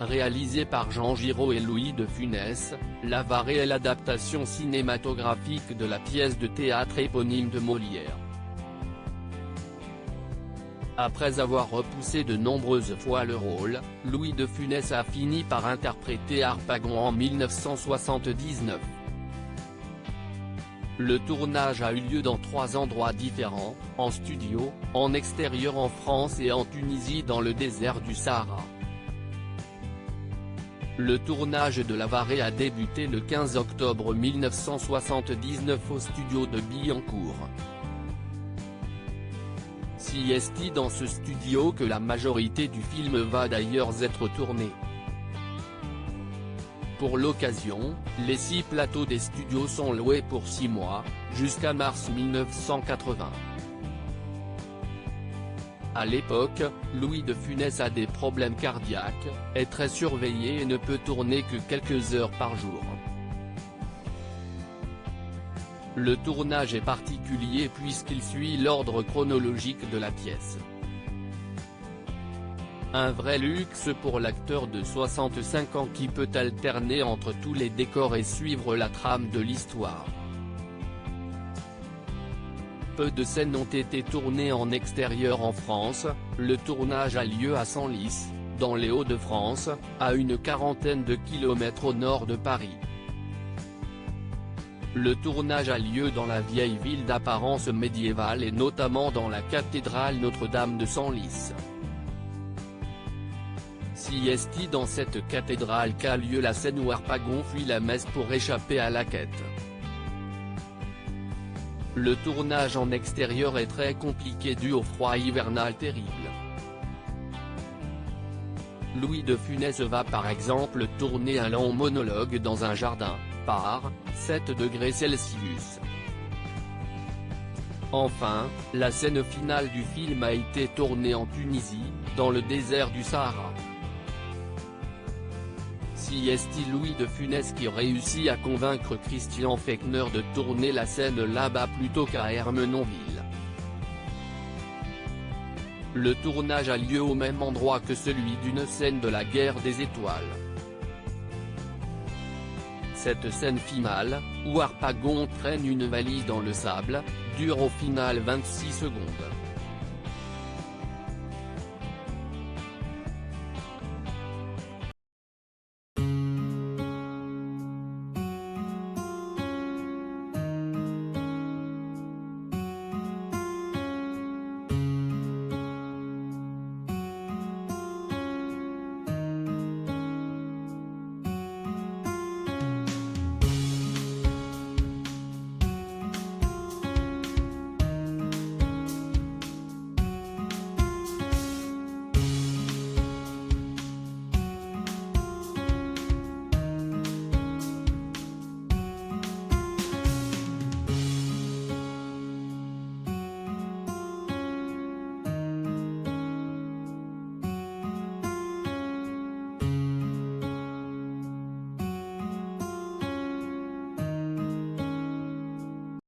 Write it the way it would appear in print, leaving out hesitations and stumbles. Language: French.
Réalisé par Jean Giraud et Louis de Funès, L'Avare est l'adaptation cinématographique de la pièce de théâtre éponyme de Molière. Après avoir repoussé de nombreuses fois le rôle, Louis de Funès a fini par interpréter Harpagon en 1979. Le tournage a eu lieu dans 3 endroits différents, en studio, en extérieur en France et en Tunisie dans le désert du Sahara. Le tournage de L'Avare a débuté le 15 octobre 1979 au studio de Billancourt. Si est dans ce studio que la majorité du film va d'ailleurs être tournée. Pour l'occasion, les 6 plateaux des studios sont loués pour 6 mois, jusqu'à mars 1980. À l'époque, Louis de Funès a des problèmes cardiaques, est très surveillé et ne peut tourner que quelques heures par jour. Le tournage est particulier puisqu'il suit l'ordre chronologique de la pièce. Un vrai luxe pour l'acteur de 65 ans qui peut alterner entre tous les décors et suivre la trame de l'histoire. Peu de scènes ont été tournées en extérieur en France, le tournage a lieu à Senlis, dans les Hauts-de-France, à une quarantaine de kilomètres au nord de Paris. Le tournage a lieu dans la vieille ville d'apparence médiévale et notamment dans la cathédrale Notre-Dame de Senlis. Si est dans cette cathédrale qu'a lieu la scène où Harpagon fuit la messe pour échapper à la quête. Le tournage en extérieur est très compliqué dû au froid hivernal terrible. Louis de Funès va par exemple tourner un long monologue dans un jardin, par 7 degrés Celsius. Enfin, la scène finale du film a été tournée en Tunisie, dans le désert du Sahara. Si est Louis de Funès qui réussit à convaincre Christian Fechner de tourner la scène là-bas plutôt qu'à Ermenonville. Le tournage a lieu au même endroit que celui d'une scène de la guerre des étoiles. Cette scène finale, où Harpagon traîne une valise dans le sable, dure au final 26 secondes.